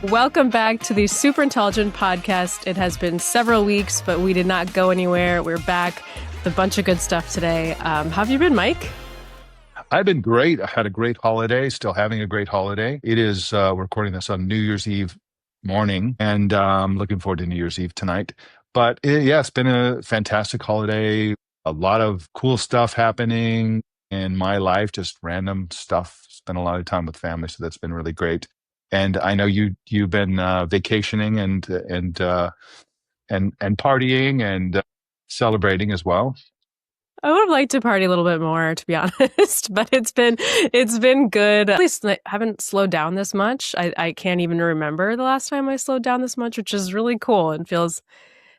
Welcome back to the Super Intelligent Podcast. It has been several weeks, but we did not go anywhere. We're back with a bunch of good stuff today. How have you been, Mike? I've been great. I had a great holiday, still having a great holiday. It is, we're recording this on New Year's Eve morning, and I'm looking forward to New Year's Eve tonight. But it's been a fantastic holiday. A lot of cool stuff happening in my life, just random stuff. Spent a lot of time with family, so that's been really great. And I know you've been vacationing and partying and celebrating as well. I would have liked to party a little bit more, to be honest, but it's been good. At least I haven't slowed down this much. I can't even remember the last time I slowed down this much, which is really cool and feels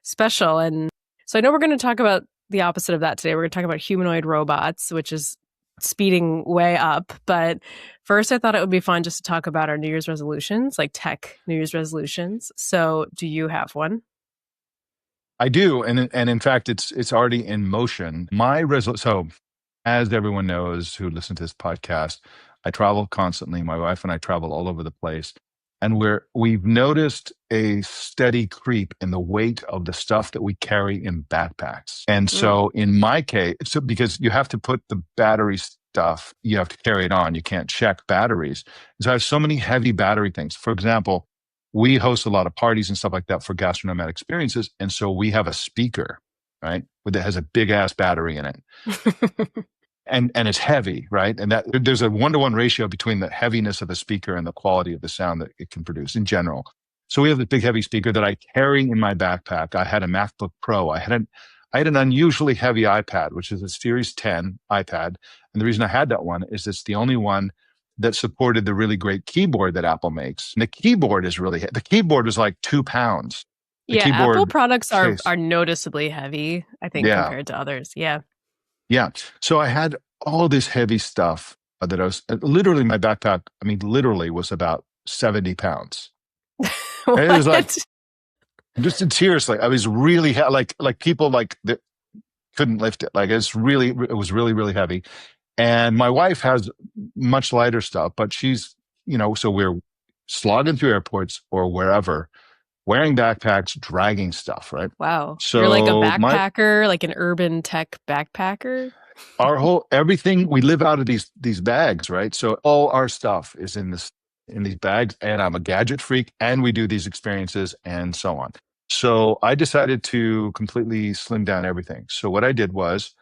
special. And so I know we're going to talk about the opposite of that today. We're going to talk about humanoid robots, which is speeding way up. But first, I thought it would be fun just to talk about our New Year's resolutions, like tech New Year's resolutions. So do you have one? I do, and in fact, it's already in motion. So, as everyone knows who listens to this podcast, I travel constantly. My wife and I travel all over the place, and we've noticed a steady creep in the weight of the stuff that we carry in backpacks. And so, in my case, because you have to put the battery stuff, you have to carry it on. You can't check batteries. So I have so many heavy battery things. For example, we host a lot of parties and stuff like that for Gastronomad Experiences. And so we have a speaker, right, that has a big ass battery in it. and it's heavy, right? And that there's a 1-to-1 ratio between the heaviness of the speaker and the quality of the sound that it can produce in general. So we have this big heavy speaker that I carry in my backpack. I had a MacBook Pro. I had an unusually heavy iPad, which is a Series 10 iPad. And the reason I had that one is it's the only one that supported the really great keyboard that Apple makes. And the keyboard is the keyboard was like 2 pounds. Apple products are noticeably heavy, I think, compared to others. Yeah. So I had all this heavy stuff that I was literally my backpack. I mean, literally was about 70 pounds. It was like, just seriously, I was really like people that couldn't lift it. Like it was really, really heavy. And my wife has much lighter stuff, but she's, so we're slogging through airports or wherever, wearing backpacks, dragging stuff, right? Wow. So you're like a backpacker, like an urban tech backpacker? Everything, we live out of these bags, right? So all our stuff is in these bags, and I'm a gadget freak, and we do these experiences and so on. So I decided to completely slim down everything. So what I did was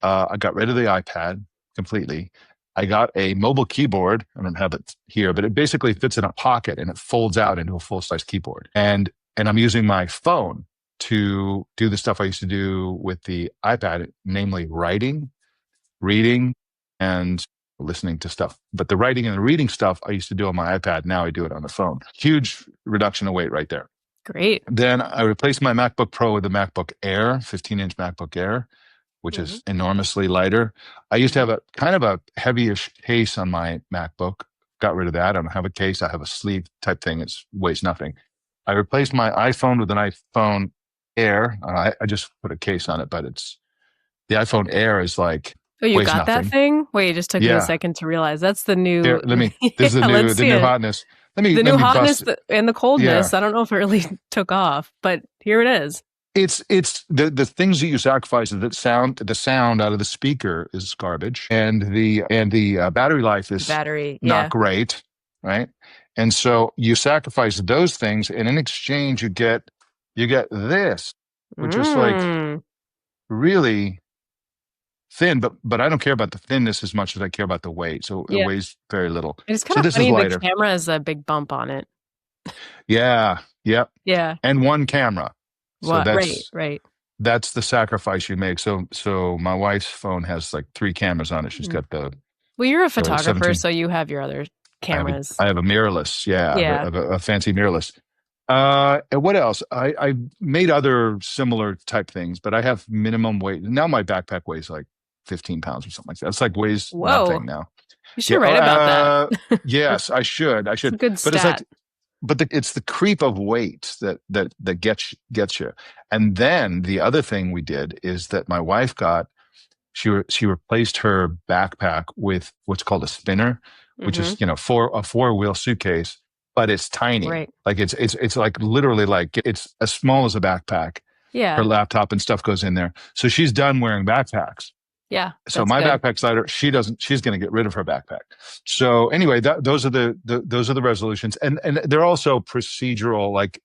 I got rid of the iPad completely. I got a mobile keyboard. I don't have it here, but it basically fits in a pocket and it folds out into a full-size keyboard. And I'm using my phone to do the stuff I used to do with the iPad, namely writing, reading, and listening to stuff. But the writing and the reading stuff I used to do on my iPad. Now I do it on the phone. Huge reduction of weight right there. Great. Then I replaced my MacBook Pro with the MacBook Air, 15-inch MacBook Air, which is enormously lighter. I used to have a kind of a heavy-ish case on my MacBook. Got rid of that. I don't have a case. I have a sleeve type thing. It weighs nothing. I replaced my iPhone with an iPhone Air. I just put a case on it, but the iPhone Air is like, oh, you weighs got nothing. That thing? Wait, it just took me a second to realize that's the new. Here, this is the new hotness. The new hotness and the coldness. Yeah. I don't know if it really took off, but here it is. It's the things that you sacrifice. The sound out of the speaker is garbage, and the battery life is not great, right? And so you sacrifice those things, and in exchange you get this, which is like really thin, but I don't care about the thinness as much as I care about the weight. So it weighs very little. It's kind of funny. The camera has a big bump on it. Yeah. And one camera. So right. That's the sacrifice you make. So my wife's phone has like 3 cameras on it. She's got the. Well, you're a photographer, so you have your other cameras. I have a mirrorless. Yeah. A fancy mirrorless. And what else? I made other similar type things, but I have minimum weight. Now my backpack weighs like 15 pounds or something like that. It's like weighs nothing now. You should write about that. Yes, I should. It's a good stat. But it's like. But it's the creep of weight that gets you. And then the other thing we did is that my wife she replaced her backpack with what's called a spinner, which is a 4-wheel suitcase but it's tiny. Right. Like it's like literally like it's as small as a backpack. Yeah. Her laptop and stuff goes in there. So she's done wearing backpacks. Yeah. So That's my good. backpack's lighter. She's going to get rid of her backpack. So anyway, those are those are the resolutions, and they're also procedural. Like,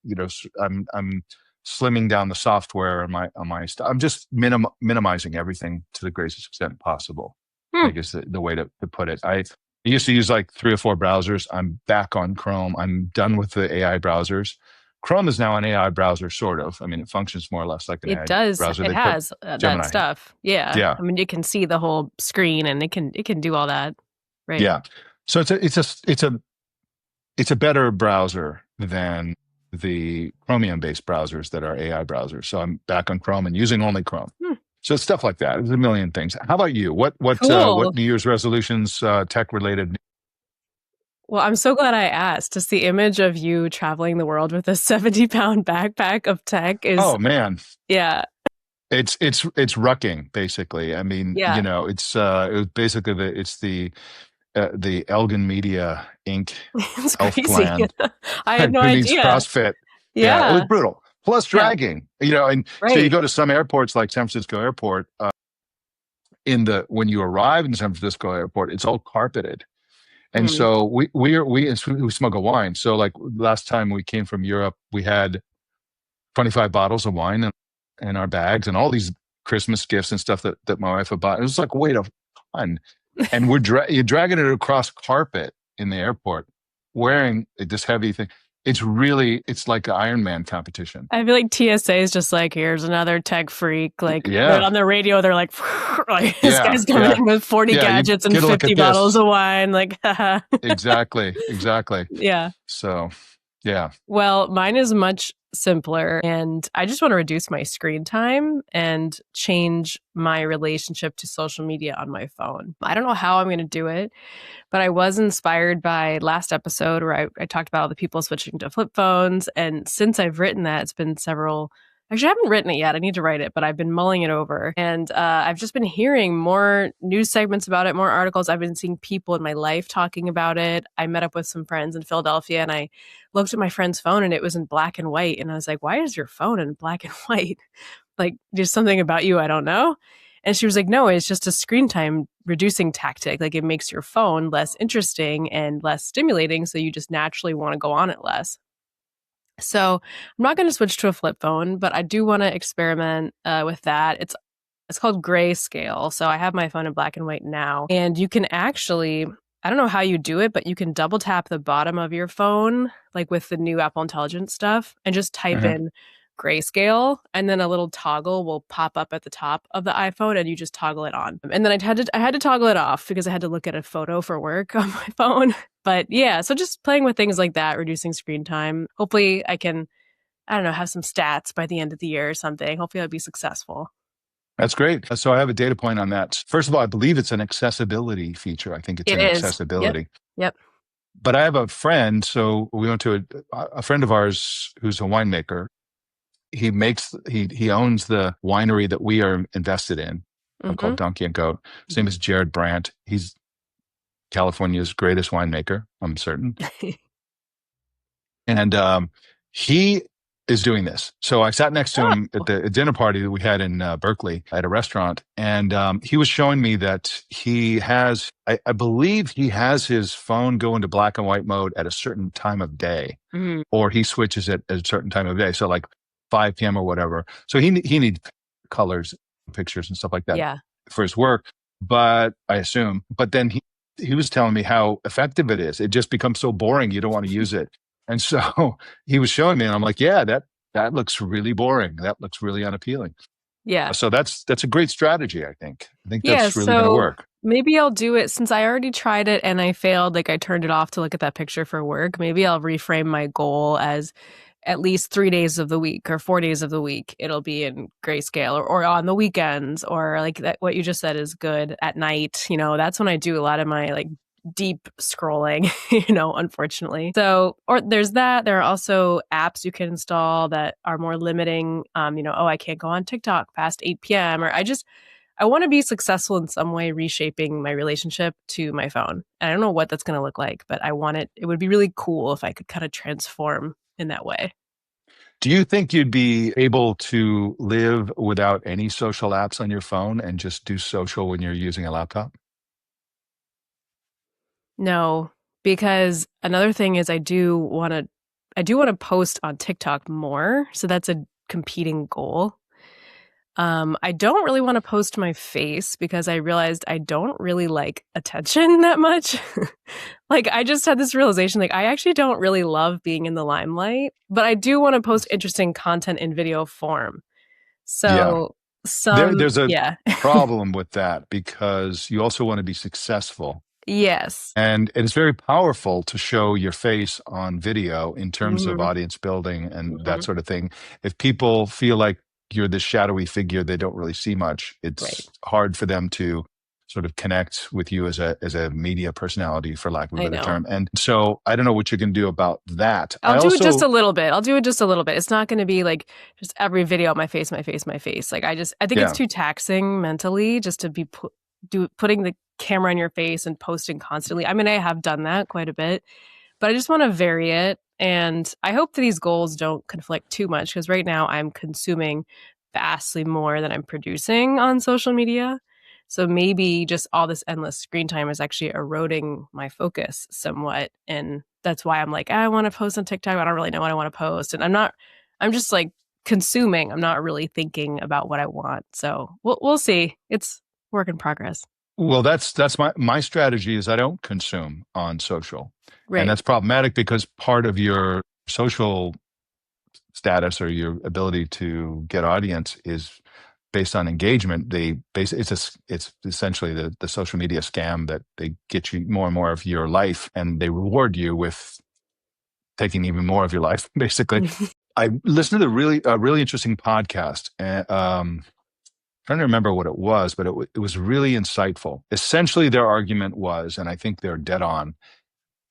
I'm slimming down the software on my stuff. I'm just minimizing everything to the greatest extent possible. I think is the way to put it. I used to use like 3 or 4 browsers. I'm back on Chrome. I'm done with the AI browsers. Chrome is now an AI browser, sort of. I mean, it functions more or less like an It AI does. browser. It has that Gemini. stuff. Yeah. Yeah. I mean, you can see the whole screen, and it can do all that. Right. Yeah. So it's a better browser than the Chromium-based browsers that are AI browsers. So I'm back on Chrome and using only Chrome. So stuff like that. There's a million things. How about you? What Cool. New Year's resolutions, tech related? Well, I'm so glad I asked. Just the image of you traveling the world with a 70-pound backpack of tech is. Oh man. Yeah. It's rucking basically. I mean, Yeah. it's it was basically the Elgin Media Inc. It's Elf crazy. Clan. I had no Who needs idea. CrossFit. Yeah. It was brutal. Plus dragging, and so you Right. go to some airports like San Francisco Airport. When you arrive in San Francisco Airport, it's all carpeted, and so we smuggle wine. So like last time we came from Europe, we had 25 bottles of wine in our bags and all these Christmas gifts and stuff that my wife had bought. It was like weight of ton, and you're dragging it across carpet in the airport, wearing this heavy thing. It's like an Ironman competition. I feel like TSA is just like, here's another tech freak. Like on the radio, they're like this guy's coming in with 40 gadgets and 50 bottles of wine. Like, Exactly. Yeah. So, yeah. Well, mine is much simpler, and I just want to reduce my screen time and change my relationship to social media on my phone. I don't know how I'm going to do it, but I was inspired by last episode where I talked about all the people switching to flip phones. And since I've written that, it's been actually, I haven't written it yet. I need to write it, but I've been mulling it over. And I've just been hearing more news segments about it, more articles. I've been seeing people in my life talking about it. I met up with some friends in Philadelphia, and I looked at my friend's phone, and it was in black and white. And I was like, why is your phone in black and white? Like, there's something about you I don't know. And she was like, no, it's just a screen time reducing tactic. Like, it makes your phone less interesting and less stimulating, so you just naturally want to go on it less. So I'm not going to switch to a flip phone, but I do want to experiment with that. It's called Grayscale. So I have my phone in black and white now, and you can actually, I don't know how you do it, but you can double tap the bottom of your phone, like with the new Apple Intelligence stuff, and just type in Grayscale, and then a little toggle will pop up at the top of the iPhone, and you just toggle it on. And then I had to toggle it off because I had to look at a photo for work on my phone. But yeah, so just playing with things like that, reducing screen time. Hopefully I can, I don't know, have some stats by the end of the year or something. Hopefully I'll be successful. That's great. So I have a data point on that. First of all, I believe it's an accessibility feature. I think it's accessibility. Yep. But I have a friend. So we went to a friend of ours who's a winemaker. He owns the winery that we are invested in, called Donkey and Goat. His name is Jared Brandt. He's California's greatest winemaker, I'm certain. And he is doing this. So I sat next to him at the dinner party that we had in Berkeley at a restaurant. And he was showing me that he has, I believe he has his phone go into black and white mode at a certain time of day, or he switches it at a certain time of day. So like 5 p.m. or whatever. So he needs colors, pictures and stuff like that for his work. But I assume, but then he was telling me how effective it is. It just becomes so boring. You don't want to use it. And so he was showing me, and I'm like, yeah, that looks really boring. That looks really unappealing. Yeah. So that's a great strategy, I think. I think that's really going to work. Maybe I'll do it since I already tried it and I failed. Like, I turned it off to look at that picture for work. Maybe I'll reframe my goal as at least 3 days of the week or 4 days of the week. It'll be in grayscale or on the weekends, or like that. What you just said is good at night. That's when I do a lot of my like deep scrolling, unfortunately. So, or there's that. There are also apps you can install that are more limiting. I can't go on TikTok past 8 p.m. or I want to be successful in some way reshaping my relationship to my phone. And I don't know what that's going to look like, but I want it. It would be really cool if I could kind of transform in that way. Do you think you'd be able to live without any social apps on your phone and just do social when you're using a laptop? No, because another thing is I do want to post on TikTok more, so that's a competing goal. I don't really want to post my face because I realized I don't really like attention that much. Like I just had this realization like I actually don't really love being in the limelight, but I do want to post interesting content in video form. Yeah. So some There's a yeah. problem with that because you also want to be successful. Yes. And it's very powerful to show your face on video in terms of Mhm. audience building and that Mhm. sort of thing. If people feel like you're this shadowy figure, they don't really see much. Right. It's hard for them to sort of connect with you as a media personality, for lack of a I better know. term. And so I don't know what you can do about that. I'll do it just a little bit. I'll do it just a little bit. It's not going to be like just every video my face, my face, my face. Like I think it's Yeah. too taxing mentally just to be putting the camera in your face and posting constantly. I mean, I have done that quite a bit, but I just want to vary it. And I hope that these goals don't conflict too much because right now I'm consuming vastly more than I'm producing on social media. So maybe just all this endless screen time is actually eroding my focus somewhat. And that's why I'm like, I want to post on TikTok. I don't really know what I want to post. And I'm just like consuming. I'm not really thinking about what I want. So we'll see. It's work in progress. Well, that's my strategy is I don't consume on social. And Right. that's problematic because part of your social status or your ability to get audience is based on engagement. It's essentially the social media scam that they get you more and more of your life and they reward you with taking even more of your life, basically. I listened to a really interesting podcast. And, trying to remember what it was, but it was really insightful. Essentially, their argument was, and I think they're dead on,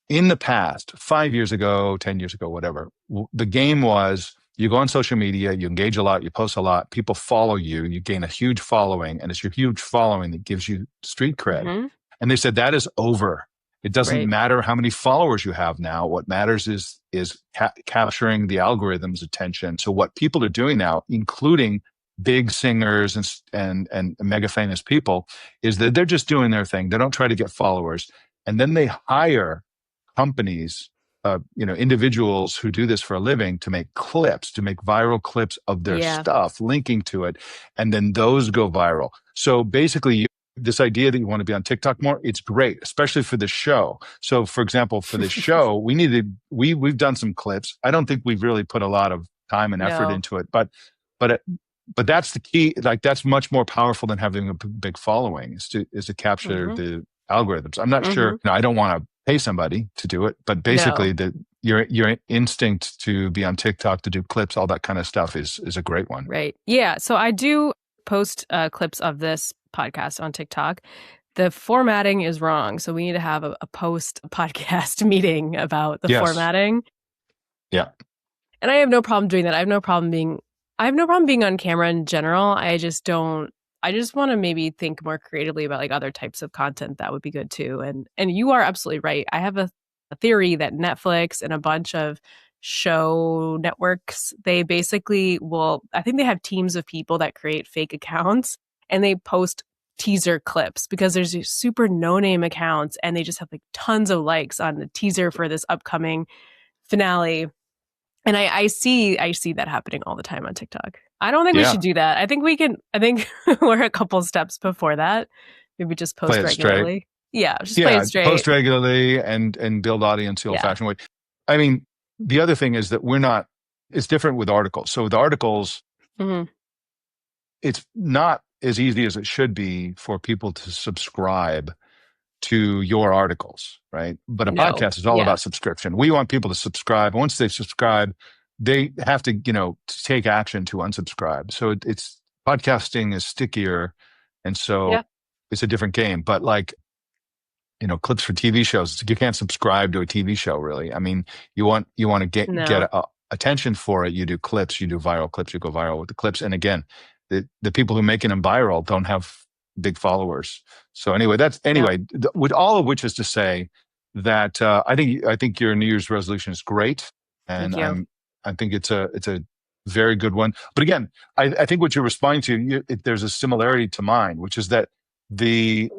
in the past, 5 years ago, 10 years ago, whatever, the game was you go on social media, you engage a lot, you post a lot, people follow you, you gain a huge following, and it's your huge following that gives you street cred. Hmm. And they said that is over. It doesn't Right. matter how many followers you have now. What matters is capturing the algorithm's attention. So what people are doing now, including big singers and mega famous people, is that they're just doing their thing. They don't try to get followers, and then they hire companies, individuals who do this for a living to make clips, to make viral clips of their Yeah. stuff, linking to it, and then those go viral. So basically, this idea that you want to be on TikTok more, it's great, especially for the show. So, for example, for this show, we've done some clips. I don't think we've really put a lot of time and effort No. into it, but that's the key. Like that's much more powerful than having a big following is to capture Hmm. the algorithms. I'm not sure. Hmm. I don't want to pay somebody to do it, but basically, No. your instinct to be on TikTok, to do clips, all that kind of stuff is a great one. Right. Yeah. So I do post clips of this podcast on TikTok. The formatting is wrong. So we need to have a post podcast meeting about the Yes. formatting. Yeah. And I have no problem doing that. I have no problem being on camera in general. I just want to maybe think more creatively about like other types of content that would be good too. And you are absolutely right. I have a theory that Netflix and a bunch of show networks, they basically I think they have teams of people that create fake accounts and they post teaser clips because there's these super no-name accounts and they just have like tons of likes on the teaser for this upcoming finale. And I see that happening all the time on TikTok. I don't think we Yeah. should do that. I think we're a couple steps before that. Maybe just post Play it straight. regularly. Yeah, just play it straight. Post regularly and build audience the Yeah. old-fashioned way. I mean, the other thing is that it's different with articles. So with articles, Mhm. it's not as easy as it should be for people to subscribe to your articles, right? But a No. podcast is all Yeah. about subscription. We want people to subscribe. Once they subscribe, they have to, to take action to unsubscribe. So it's podcasting is stickier, and so Yeah. it's a different game. But like, clips for TV shows, you can't subscribe to a TV show, really. I mean, you want to get No. attention for it. You do clips, you do viral clips, you go viral with the clips. And again, the people who are making them viral don't have big followers. So anyway, with all of which is to say that I think your New Year's resolution is great, and Thank you. I think it's a very good one. But again, I think what you're responding to, there's a similarity to mine, which is that the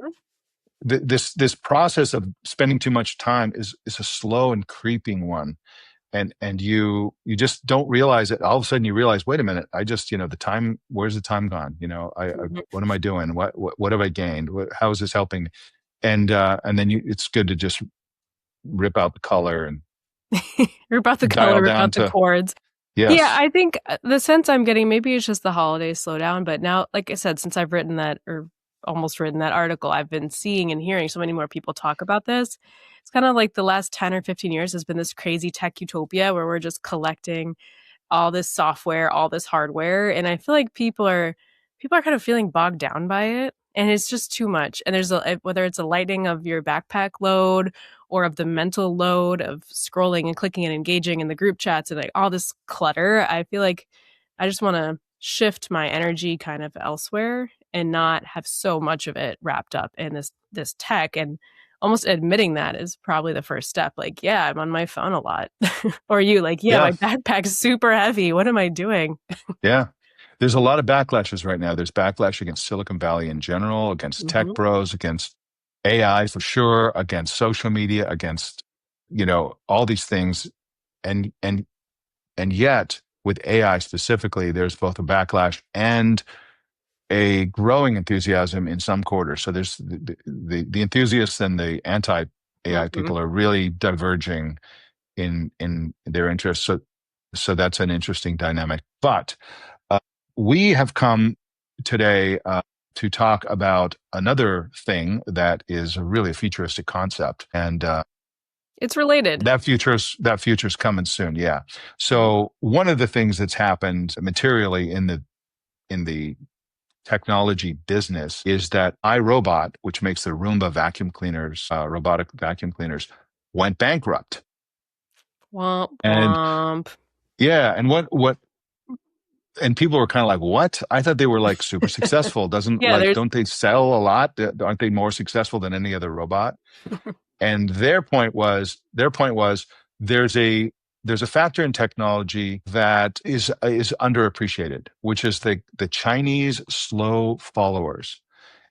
this process of spending too much time is a slow and creeping one, and you just don't realize it. All of a sudden you realize, wait a minute, I just, the time, where's the time gone? I Mhm. what am I doing? What have I gained? How is this helping me? And then it's good to just rip out the color and Rip out the dial color, rip down out the to cords. Yeah, yes. I think the sense I'm getting, maybe it's just the holiday slowdown, but now, like I said, since I've written that, or almost written that article, I've been seeing and hearing so many more people talk about this. It's kind of like the last 10 or 15 years has been this crazy tech utopia where we're just collecting all this software, all this hardware, and I feel like people are kind of feeling bogged down by it, and it's just too much. And whether it's a lightening of your backpack load or of the mental load of scrolling and clicking and engaging in the group chats and like all this clutter, I feel like I just want to shift my energy kind of elsewhere and not have so much of it wrapped up in this tech. And almost admitting that is probably the first step. Like, yeah, I'm on my phone a lot. Or you, like, yeah, my Yeah. backpack's super heavy. What am I doing? Yeah. There's a lot of backlashes right now. There's backlash against Silicon Valley in general, against tech Hmm. bros, against AI for sure, against social media, against, all these things. And yet with AI specifically, there's both a backlash and a growing enthusiasm in some quarters. So there's the enthusiasts and the anti AI Hmm. people are really diverging in their interests. So that's an interesting dynamic. But uh, we have come today to talk about another thing that is really a futuristic concept, and It's related. that future's coming soon. Yeah. So one of the things that's happened materially in the technology business is that iRobot, which makes the Roomba vacuum cleaners, robotic vacuum cleaners, went bankrupt. Womp And womp. yeah, and people were kind of like, "What? I thought they were like super successful. Doesn't Yeah, like there's don't they sell a lot? Aren't they more successful than any other robot?" And their point was there's a there's a factor in technology that is underappreciated, which is the Chinese slow followers.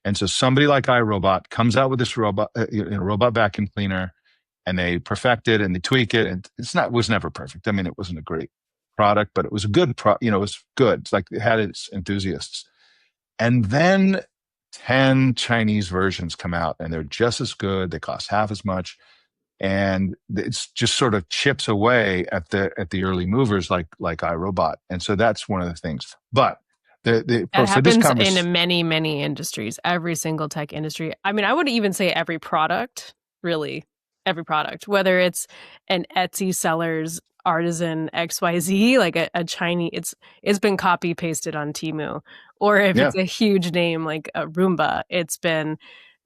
And so somebody like iRobot comes out with this robot vacuum cleaner, and they perfect it and they tweak it, and it was never perfect. I mean, it wasn't a great product, but it was a good it was good. It's like it had its enthusiasts. And then 10 Chinese versions come out, and they're just as good. They cost half as much, and it's just sort of chips away at the early movers like iRobot. And so that's one of the things. But That for this happens conversation, in many, many industries, every single tech industry. I mean, I would even say every product, really, every product, whether it's an Etsy seller's artisan XYZ, like a Chinese, it's been copy pasted on Temu, or if yeah, it's a huge name like a Roomba,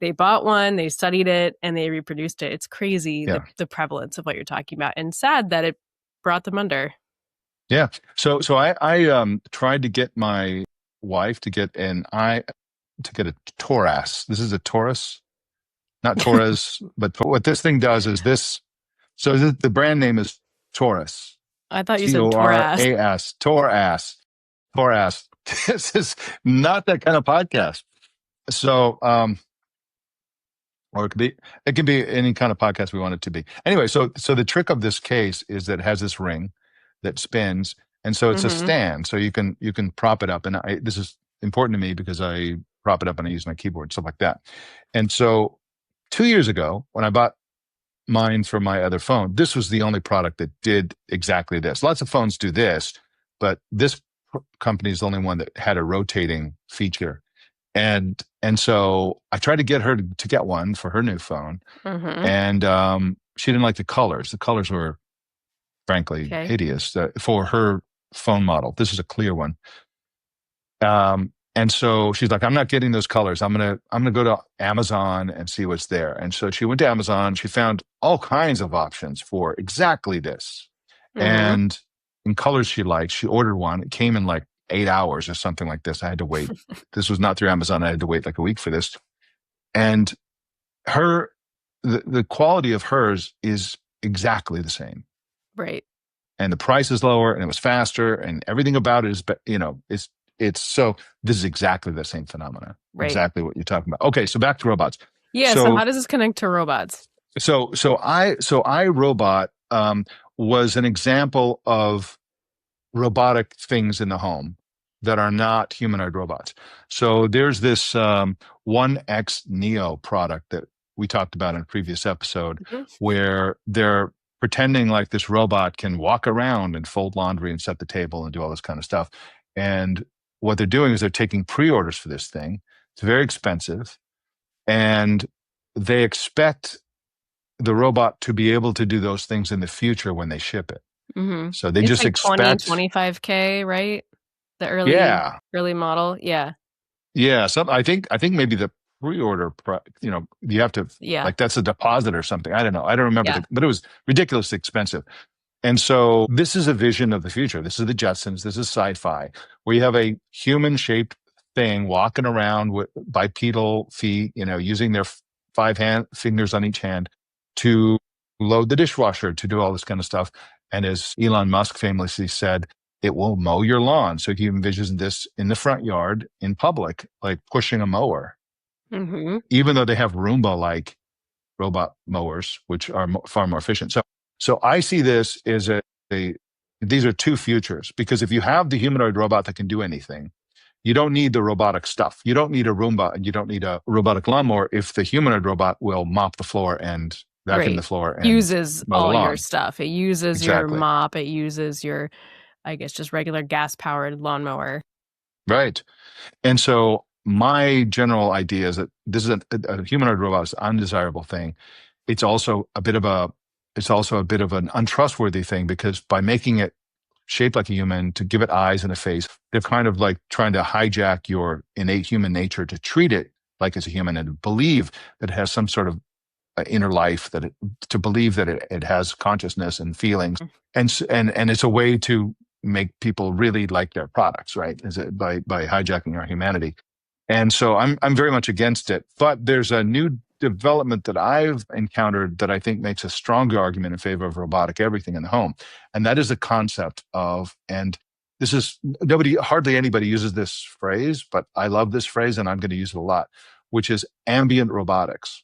they bought one, they studied it, and they reproduced it. It's crazy yeah. the prevalence of what you're talking about, and sad that it brought them under. Yeah. So I tried to get my wife to get a Taurus. This is a Taurus, not Torres, but what this thing does is this. So the brand name is Taurus, I thought you said Toras. Toras, Taurus, Taurus. This is not that kind of podcast. So or it can be any kind of podcast we want it to be. Anyway, so the trick of this case is that it has this ring that spins, and so it's a Hmm. stand, so you can prop it up. And this is important to me because I prop it up and I use my keyboard, stuff like that. And so 2 years ago, when I bought mine for my other phone, this was the only product that did exactly this. Lots of phones do this, but this company is the only one that had a rotating feature. And so I tried to get her to get one for her new phone, Hmm. and she didn't like the colors. The colors were frankly Okay. hideous for her phone model. This is a clear one. And so she's like, "I'm not getting those colors. I'm gonna go to Amazon and see what's there." And so she went to Amazon. She found all kinds of options for exactly this, Hmm. and in colors she liked. She ordered one. It came in like 8 hours or something like this. I had to wait. This was not through Amazon. I had to wait like a week for this. And the quality of hers is exactly the same. Right. And the price is lower and it was faster and everything about it is, it's so this is exactly the same phenomenon. Right. Exactly what you're talking about. Okay. So back to robots. Yeah. So how does this connect to robots? So iRobot was an example of robotic things in the home that are not humanoid robots. So there's this 1X Neo product that we talked about in a previous episode, where they're pretending like this robot can walk around and fold laundry and set the table and do all this kind of stuff. And what they're doing is they're taking pre-orders for this thing. It's very expensive. And they expect the robot to be able to do those things in the future when they ship it. So they just like expect 25K, right? The early model. Yeah. Yeah. So I think maybe the pre-order, you have to, like that's a deposit or something. I don't know. I don't remember, but it was ridiculously expensive. And so this is a vision of the future. This is the Jetsons. This is sci-fi, where you have a human-shaped thing walking around with bipedal feet, using their 5 fingers on each hand to load the dishwasher, to do all this kind of stuff. And as Elon Musk famously said, it will mow your lawn. So he envisions this in the front yard in public, like pushing a mower, even though they have Roomba-like robot mowers, which are far more efficient. So I see this as these are two futures, because if you have the humanoid robot that can do anything, you don't need the robotic stuff. You don't need a Roomba and you don't need a robotic lawnmower if the humanoid robot will mop the floor and vacuum the floor. And uses all your stuff. It uses your mop. It uses your, I guess, just regular gas-powered lawnmower. Right. And so my general idea is that this is a humanoid robot is an undesirable thing. It's also a bit of an untrustworthy thing, because by making it shaped like a human, to give it eyes and a face, they're kind of like trying to hijack your innate human nature to treat it like it's a human and believe that it has some sort of inner life, to believe that it has consciousness and feelings. And it's a way to make people really like their products, right? Is it by hijacking our humanity. And so I'm very much against it. But there's a new development that I've encountered that I think makes a stronger argument in favor of robotic everything in the home. And that is the concept of, and this is hardly anybody uses this phrase, but I love this phrase and I'm going to use it a lot, which is ambient robotics.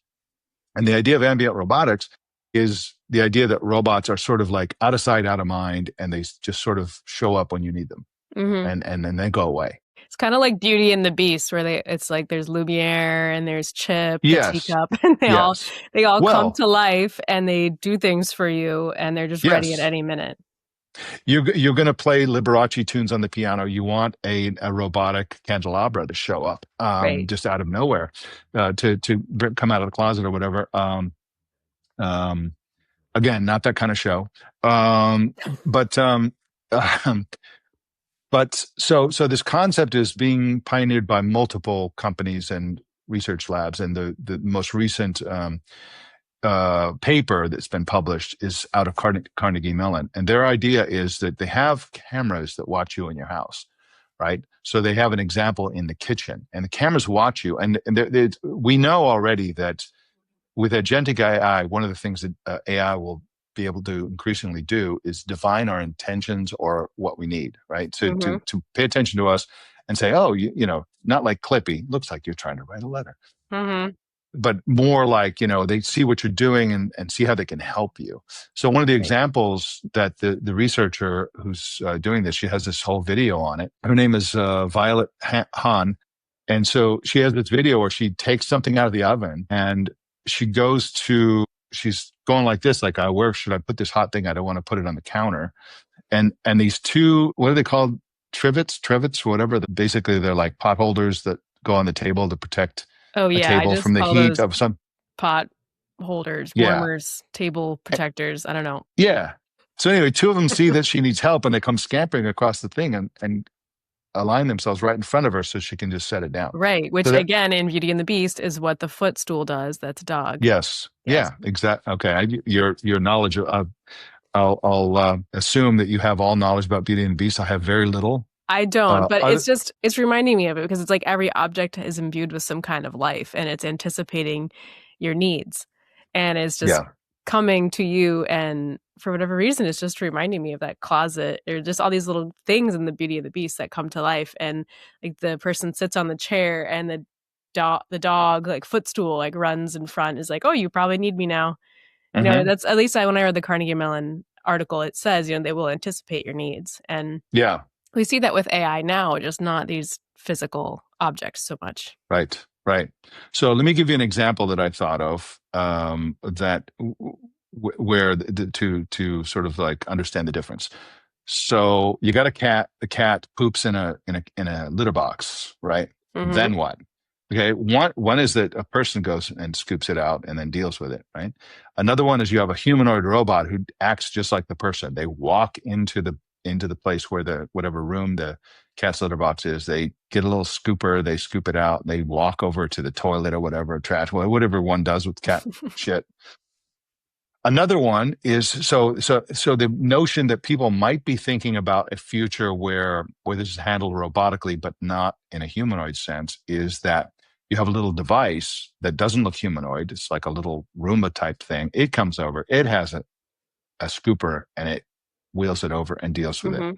And the idea of ambient robotics is the idea that robots are sort of like out of sight, out of mind, and they just sort of show up when you need them, and then they go away. It's kind of like Beauty and the Beast, where it's like there's Lumiere and there's Chip, the teacup, and they all come to life and they do things for you, and they're just ready at any minute. You're going to play Liberace tunes on the piano. You want a robotic candelabra to show up just out of nowhere, to come out of the closet or whatever. Again, not that kind of show. But so this concept is being pioneered by multiple companies and research labs, and the most recent paper that's been published is out of Carnegie Mellon. And their idea is that they have cameras that watch you in your house, right? So they have an example in the kitchen, and the cameras watch you. And we know already that with agentic AI, one of the things that AI will be able to increasingly do is divine our intentions or what we need, right? To pay attention to us and say, oh, not like Clippy, looks like you're trying to write a letter. But more like, they see what you're doing and see how they can help you. So one of the examples that the researcher who's doing this, she has this whole video on it. Her name is Violet Hahn. And so she has this video where she takes something out of the oven and she's going like this, like, where should I put this hot thing? I don't want to put it on the counter. And these two, what are they called? Trivets, whatever. Basically, they're like pot holders that go on the table to protect a table from the heat of some pot holders, warmers, table protectors. I don't know. Yeah. So anyway, two of them see that she needs help and they come scampering across the thing and align themselves right in front of her so she can just set it down. Right. Which again, in Beauty and the Beast is what the footstool does. That's a dog. Yes. Yeah, exactly. Okay. Your knowledge of, I'll assume that you have all knowledge about Beauty and the Beast. I have very little. I don't, but Other, it's reminding me of it because it's like every object is imbued with some kind of life and it's anticipating your needs. And it's just yeah. coming to you. And for whatever reason, it's just reminding me of that closet or just all these little things in the Beauty of the Beast that come to life. And like the person sits on the chair and the dog, like footstool, like runs in front, is like, oh, you probably need me now. Hmm. That's at least when I read the Carnegie Mellon article, it says, they will anticipate your needs. And Yeah. we see that with AI now, just not these physical objects so much. Right. Right. So let me give you an example that I thought of that where to sort of like understand the difference. So you got a cat. The cat poops in a litter box, right? Mm-hmm. Then what? Okay. One is that a person goes and scoops it out and then deals with it, right? Another one is you have a humanoid robot who acts just like the person. They walk into the place where the whatever room the cat's litter box is. They get a little scooper, they scoop it out, they walk over to the toilet or whatever, trash, whatever one does with cat shit. Another one is so the notion that people might be thinking about a future where this is handled robotically but not in a humanoid sense is that you have a little device that doesn't look humanoid. It's like a little Roomba type thing. It comes over, it has a scooper, and it wheels it over and deals with it. Mm-hmm.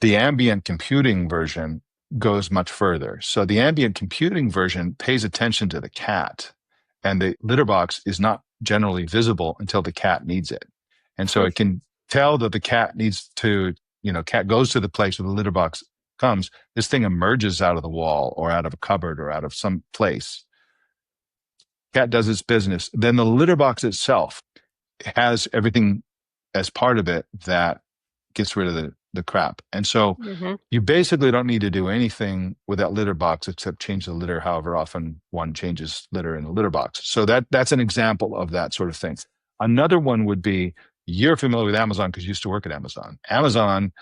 The ambient computing version goes much further. So the ambient computing version pays attention to the cat, and the litter box is not generally visible until the cat needs it. And so it can tell that the cat needs to, cat goes to the place where the litter box comes. This thing emerges out of the wall or out of a cupboard or out of some place. Cat does its business. Then the litter box itself has everything as part of it that gets rid of the crap. And so Mm-hmm. you basically don't need to do anything with that litter box except change the litter however often one changes litter in the litter box. So that's an example of that sort of thing. Another one would be, you're familiar with Amazon because you used to work at Amazon. Amazon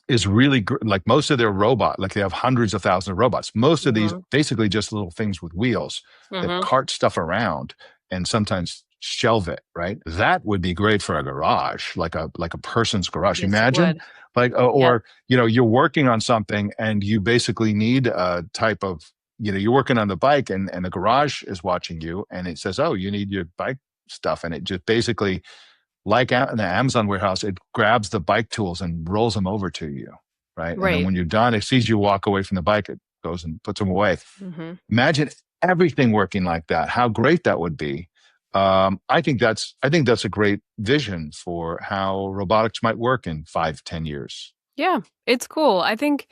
is really like most of their like they have hundreds of thousands of robots. Most of these Mm-hmm. basically just little things with wheels that Mm-hmm. cart stuff around and sometimes shelve it, right? That would be great for a garage, like a person's garage. Yes, it Imagine would. like, Yep. or, you're working on something and you basically need a type of, you're working on the bike and the garage is watching you and it says, oh, you need your bike stuff. And it just basically, like in the Amazon warehouse, it grabs the bike tools and rolls them over to you, right? And then Right. when you're done, it sees you walk away from the bike, it goes and puts them away. Mm-hmm. Imagine everything working like that. How great that would be. I think that's a great vision for how robotics might work in 5-10 years. Yeah, it's cool. I think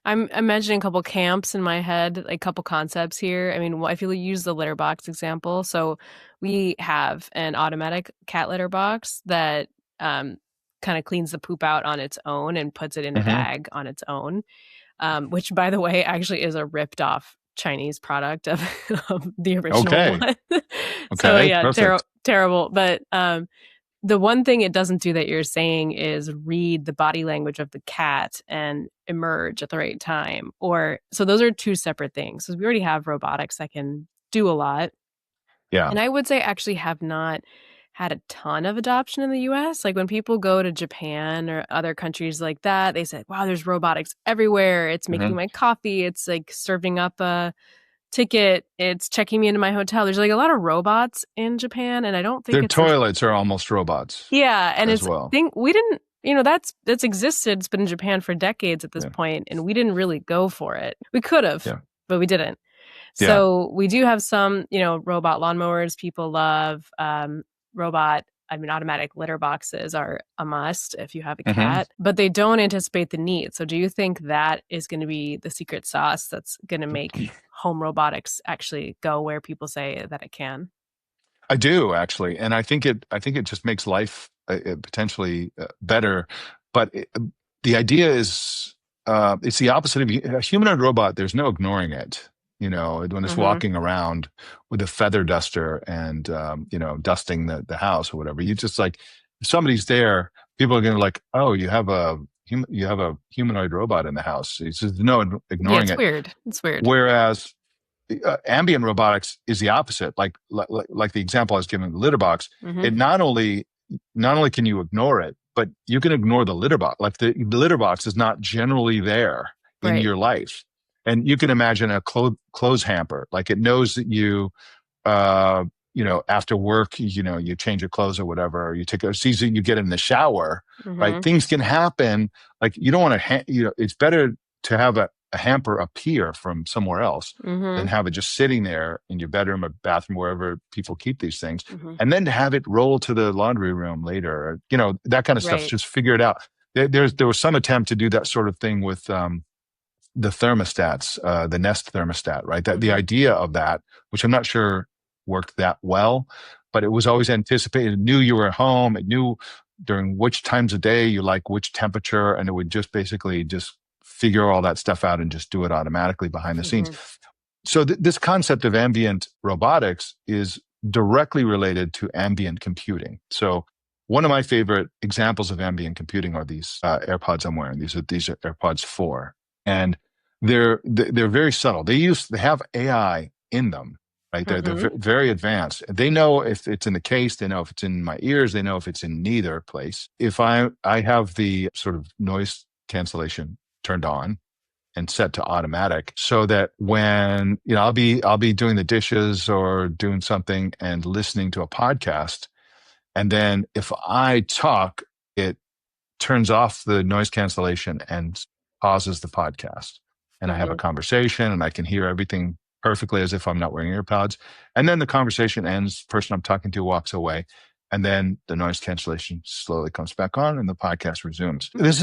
I'm imagining a couple camps in my head, like a couple concepts here. I mean, if you use the litter box example, so we have an automatic cat litter box that kind of cleans the poop out on its own and puts it in a Hmm. bag on its own, which, by the way, actually is a ripped off Chinese product of, of the original Okay. one. So Okay. yeah, Perfect. terrible. But the one thing it doesn't do that you're saying is read the body language of the cat and emerge at the right time. Or so those are two separate things. So we already have robotics that can do a lot. Yeah. And I would say actually have not had a ton of adoption in the US. Like when people go to Japan or other countries like that, they say, wow, there's robotics everywhere. It's making Hmm. my coffee. It's like serving up a ticket. It's checking me into my hotel. There's like a lot of robots in Japan. And I don't think Their it's as toilets are almost robots yeah, and as it's well. we didn't, that's existed. It's been in Japan for decades at this Yeah. point, and we didn't really go for it. We could have, Yeah. but we didn't. Yeah. So we do have some, robot lawnmowers people love. Automatic litter boxes are a must if you have a Hmm. cat, but they don't anticipate the need. So do you think that is going to be the secret sauce that's going to make home robotics actually go where people say that it can? I do actually, and I think it just makes life potentially better. But the idea is it's the opposite of a humanoid robot. There's no ignoring it. When it's Mm-hmm. walking around with a feather duster and dusting the house or whatever, you just like if somebody's there, people are going to like, oh, you have a humanoid robot in the house. It's just no Yeah, ignoring it's it. weird. It's weird. Whereas ambient robotics is the opposite. Like the example I was giving, the litter box. Mm-hmm. It not only can you ignore it, but you can ignore the litter box. Like the litter box is not generally there in Right. your life. And you can imagine a clothes hamper. Like it knows that uh, after work, you change your clothes or whatever, or you take a season, you get in the shower, right? Mm-hmm. Things can happen. Like you don't want to, it's better to have a hamper appear from somewhere else than Mm-hmm. have it just sitting there in your bedroom or bathroom, wherever people keep these things. Mm-hmm. And then to have it roll to the laundry room later, or, that kind of stuff. Right. Just figure it out. There was some attempt to do that sort of thing with, the thermostats, the Nest thermostat, right? That the Mm-hmm. idea of that, which I'm not sure worked that well, but it was always anticipated. It knew you were home. It knew during which times of day you like which temperature, and it would just basically just figure all that stuff out and just do it automatically behind the scenes. Mm-hmm. So this concept of ambient robotics is directly related to ambient computing. So one of my favorite examples of ambient computing are these AirPods I'm wearing. These are AirPods 4, and they're very subtle. They have AI in them, right? They're Mm-hmm. very advanced. They know if it's in the case. They know if it's in my ears. They know if it's in neither place. If I have the sort of noise cancellation turned on and set to automatic, so that when I'll be doing the dishes or doing something and listening to a podcast, and then if I talk, it turns off the noise cancellation and pauses the podcast. And I have a Mm-hmm. conversation and I can hear everything perfectly as if I'm not wearing earpods. And then the conversation ends, the person I'm talking to walks away. And then the noise cancellation slowly comes back on and the podcast resumes. This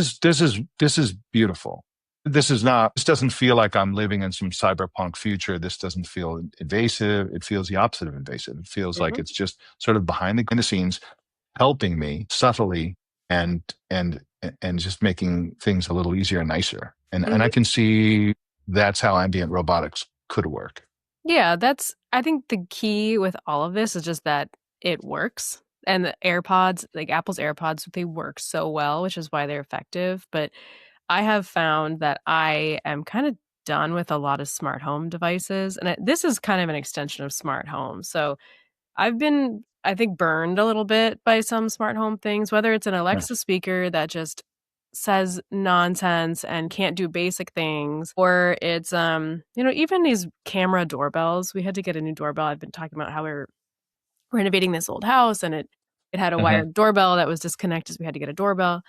is beautiful. This doesn't feel like I'm living in some cyberpunk future. This doesn't feel invasive. It feels the opposite of invasive. It feels like Mm-hmm. it's just sort of behind the scenes, helping me subtly and and and just making things a little easier and nicer. And I Mm-hmm. can see that's how ambient robotics could work. Yeah, I think the key with all of this is just that it works. And the AirPods, like Apple's AirPods, they work so well, which is why they're effective. But I have found that I am kind of done with a lot of smart home devices. And this is kind of an extension of smart home. So I've been, I think, burned a little bit by some smart home things, whether it's an Yeah. Alexa speaker that just says nonsense and can't do basic things, or it's even these camera doorbells. We had to get a new doorbell. I've been talking about how we were renovating this old house, and it had a Mhm. wired doorbell that was disconnected, so we had to get a doorbell.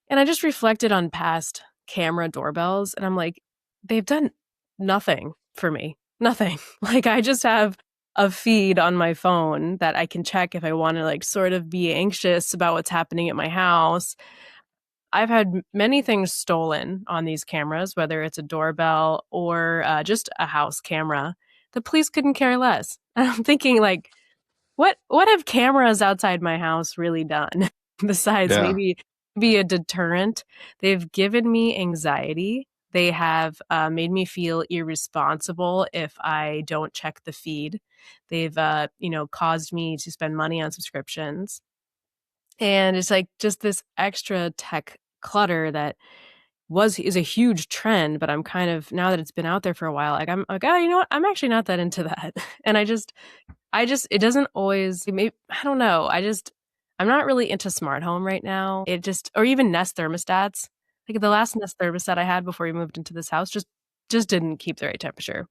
And I just reflected on past camera doorbells, and I'm like, they've done nothing for me. Nothing. Like, I just have a feed on my phone that I can check if I want to, like, sort of be anxious about what's happening at my house. I've had many things stolen on these cameras, whether it's a doorbell or just a house camera. The police couldn't care less. And I'm thinking, like, what have cameras outside my house really done besides Yeah. maybe be a deterrent? They've given me anxiety. They have made me feel irresponsible if I don't check the feed. They've caused me to spend money on subscriptions. And it's like just this extra tech clutter that is a huge trend, but I'm kind of, now that it's been out there for a while, like I'm like, oh, you know what? I'm actually not that into that. And it doesn't always, maybe, I don't know. I'm not really into smart home right now. Or even Nest thermostats. Like the last Nest thermostat I had before we moved into this house just didn't keep the right temperature.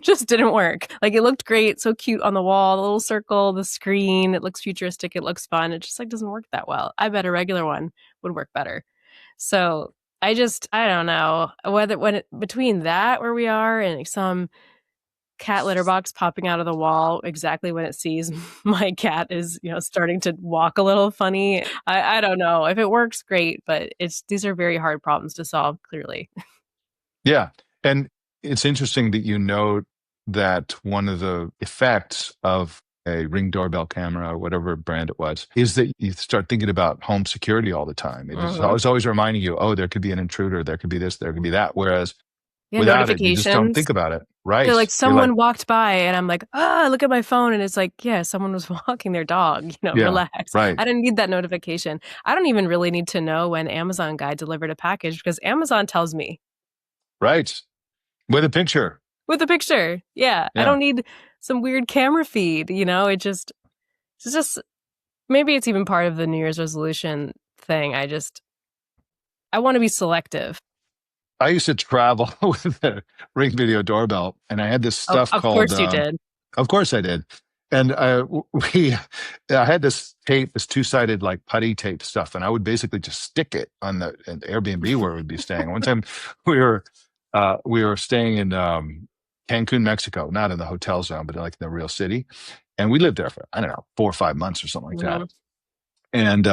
Just didn't work. Like it looked great, so cute on the wall, the little circle, the screen, it looks futuristic, it looks fun. It just like doesn't work that well. I bet a regular one would work better. So I don't know whether between that where we are and like some cat litter box popping out of the wall exactly when it sees my cat is, starting to walk a little funny. I don't know if it works great, but these are very hard problems to solve, clearly. Yeah. And it's interesting that you note that one of the effects of a Ring doorbell camera or whatever brand it was is that you start thinking about home security all the time. It is Mhm. always reminding you, oh, there could be an intruder, there could be this, there could be that. Whereas Yeah, without it, you just don't notifications. think about it. They're Right. like, You're like, someone walked by, and I'm like, look at my phone. And it's like, yeah, someone was walking their dog, yeah, relax. right, I didn't need that notification. I don't even really need to know when Amazon guy delivered a package because Amazon tells me right. With a picture. with a picture. Yeah. I Yeah. don't need some weird camera feed, it's just, maybe it's even part of the New Year's resolution thing. I want to be selective. I used to travel with a Ring Video doorbell, and I had this Oh, stuff of called. course you did. Of course, I did. And we, I had this tape, this two-sided like putty tape stuff, and I would basically just stick it on the Airbnb where we'd be staying. One time, we we were staying in Cancun, Mexico, not in the hotel zone, but like in the real city, and we lived there for I don't know 4 or 5 months or something like that. Mhm. And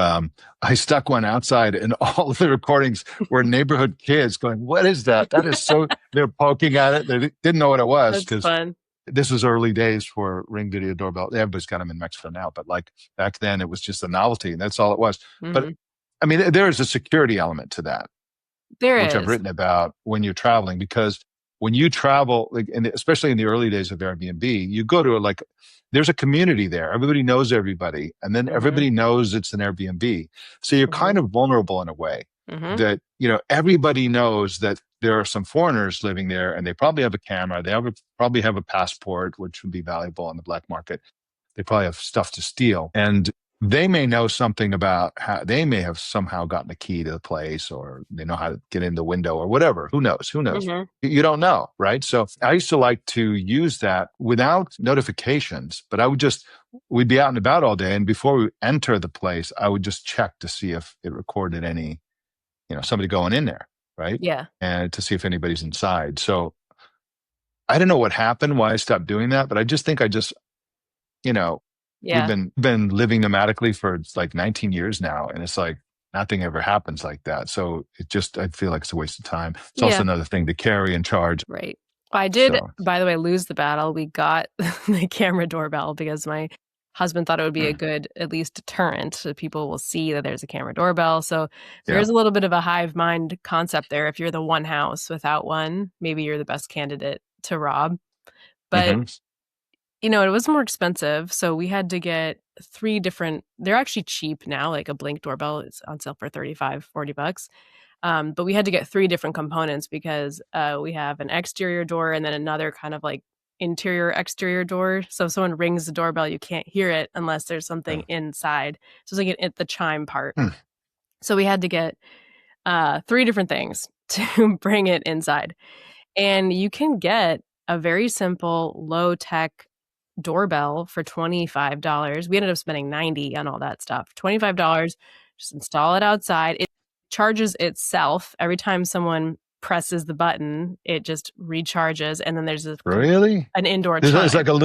I stuck one outside, and all of the recordings were neighborhood kids going, "What is that? That is so." They're poking at it. They didn't know what it was That's because fun. this was early days for Ring Video doorbell. Everybody's got them in Mexico now, but like back then, it was just a novelty, and that's all it was. But Mhm. I mean, there is a security element to that, There which I've is. written about when you're traveling, because when you travel, like, and especially in the early days of Airbnb, you go to there's a community there. Everybody knows everybody, and then Mhm. everybody knows it's an Airbnb. So you're Mhm. kind of vulnerable in a way Mhm. that, everybody knows that there are some foreigners living there, and they probably have a camera. Probably have a passport, which would be valuable on the black market. They probably have stuff to steal. And they may know something about how they may have somehow gotten a key to the place, or they know how to get in the window or whatever. Who knows? Who knows? Mhm. You don't know, right? So I used to like to use that without notifications, but we'd be out and about all day. And before we enter the place, I would just check to see if it recorded any, somebody going in there, right? Yeah. And to see if anybody's inside. So I don't know what happened, why I stopped doing that, but I just think you know, we've Yeah. been living nomadically for like 19 years now, and it's like nothing ever happens like that. So I feel like it's a waste of time. It's also Yeah. another thing to carry and charge. Right. I did, So, by the way, lose the battle. We got the camera doorbell because my husband thought it would be a mm, good, at least deterrent, so people will see that there's a camera doorbell. So there yeah. is a little bit of a hive mind concept there. If you're the one house without one, maybe you're the best candidate to rob. But, Hmm. it was more expensive. So we had to get three different, they're actually cheap now, like a Blink doorbell is on sale for $35-$40. But we had to get three different components because we have an exterior door and then another kind of like interior exterior door. So if someone rings the doorbell, you can't hear it unless there's something inside. So it's like the chime part. Hmm. So we had to get three different things to bring it inside. And you can get a very simple, low tech doorbell for $25. We ended up spending $90 on all that stuff. $25, just install it outside. It charges itself every time someone presses the button. It just recharges, and then there's Really? an indoor There's like chime. a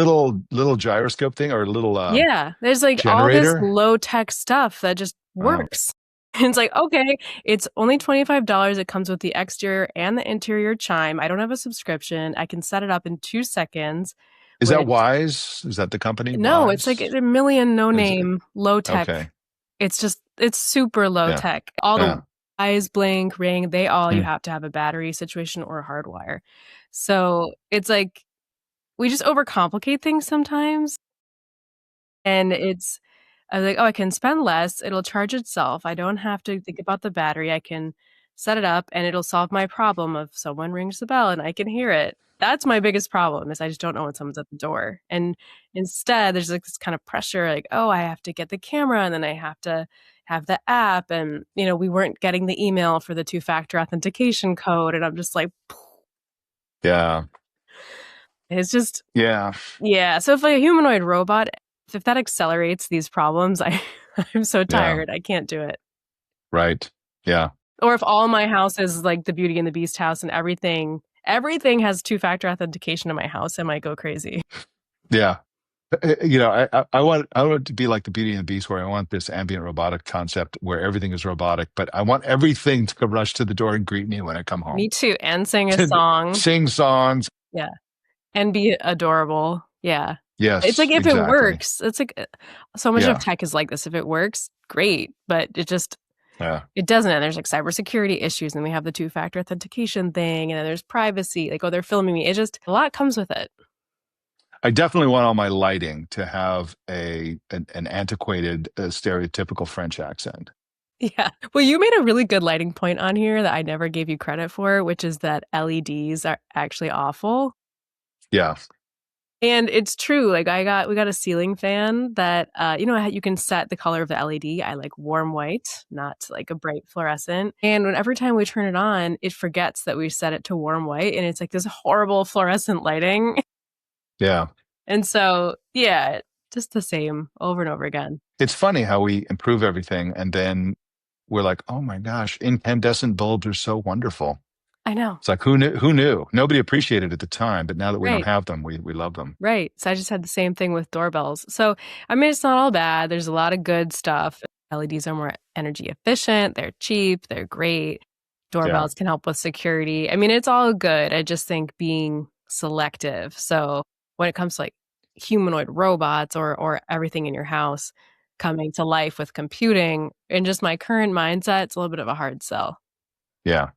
little gyroscope thing, or a little Yeah, there's like all this generator. low tech stuff that just Oh, works. It's like, okay, it's only $25. It comes with the exterior and the interior chime. I don't have a subscription. I can set it up in 2 seconds, is that which Wise? Is that the company no, it's like Wise? a million no Is it? name, low tech. Okay. It's super low Yeah. tech. All Yeah. the eyes, Blink, Ring, you Mm. have to have a battery situation or a hardwire. So it's like we just overcomplicate things sometimes. And I was like, oh, I can spend less. It'll charge itself. I don't have to think about the battery. I can set it up and it'll solve my problem of someone rings the bell and I can hear it. That's my biggest problem is I just don't know when someone's at the door. And instead there's like this kind of pressure, like, oh, I have to get the camera and then I have to have the app. And, we weren't getting the email for the two-factor authentication code. And I'm just like, Yeah. it's just, Yeah. yeah. So if like a humanoid robot, if that accelerates these problems, I'm so Yeah. tired. I can't do it. Right. Yeah. Or if all my house is like the Beauty and the Beast house and everything has two-factor authentication in my house, I might go crazy. Yeah. I want it to be like the Beauty and the Beast, where I want this ambient robotic concept where everything is robotic, but I want everything to come rush to the door and greet me when I come home. Me too. And sing a song. Sing songs. Yeah. And be adorable. Yeah. Yes. It's like if exactly. it works, it's like so much Yeah. of tech is like this. If it works, great. But Yeah. it doesn't. And there's like cybersecurity issues, and we have the two-factor authentication thing, and then there's privacy. Like, oh, they're filming me. It just a lot comes with it. I definitely want all my lighting to have an antiquated, stereotypical French accent. Yeah. Well, you made a really good lighting point on here that I never gave you credit for, which is that LEDs are actually awful. Yeah. And it's true. Like we got a ceiling fan that, you can set the color of the LED. I like warm white, not like a bright fluorescent. And every time we turn it on, it forgets that we set it to warm white. And it's like this horrible fluorescent lighting. Yeah. And so, yeah, just the same over and over again. It's funny how we improve everything and then we're like, oh my gosh, incandescent bulbs are so wonderful. I know. It's like, who knew? Nobody appreciated it at the time, but now that we don't Right. have them, we love them. Right. So I just had the same thing with doorbells. So, I mean, it's not all bad. There's a lot of good stuff. LEDs are more energy efficient. They're cheap. They're great. Doorbells can help with security. I mean, it's all good. I just think being selective. So when it comes to like humanoid robots or everything in your house coming to life with computing, in just my current mindset, it's a little bit of a hard sell. Yeah,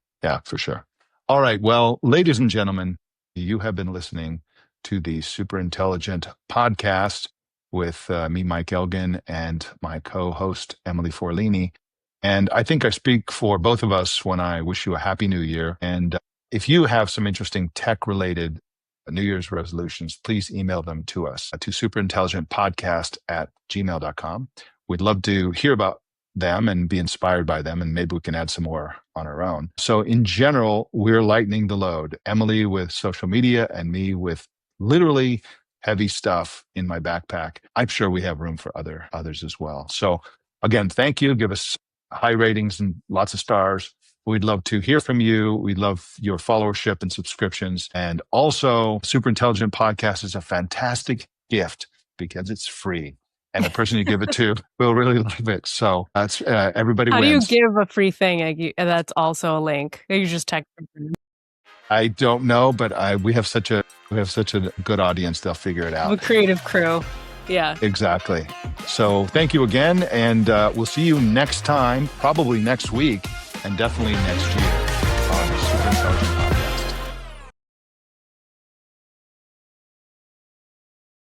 for sure. All right. Well, ladies and gentlemen, you have been listening to the Super Intelligent podcast with me, Mike Elgin, and my co-host, Emily Forlini. And I think I speak for both of us when I wish you a happy new year. And if you have some interesting tech-related New Year's resolutions, please email them to us to superintelligentpodcast@gmail.com. We'd love to hear about them and be inspired by them, and maybe we can add some more on our own. So in general, we're lightening the load. Emily with social media and me with literally heavy stuff in my backpack. I'm sure we have room for others as well. So again, thank you. Give us high ratings and lots of stars. We'd love to hear from you. We'd love your followership and subscriptions. And also, Super Intelligent Podcast is a fantastic gift because it's free. And the person you give it to will really love it. So that's everybody wins. How do you give a free thing that's also a link? You just text them. I don't know, but we have such a good audience. They'll figure it out. A creative crew. Yeah. Exactly. So thank you again. And we'll see you next time, probably next week, and definitely next year on Super Intelligent.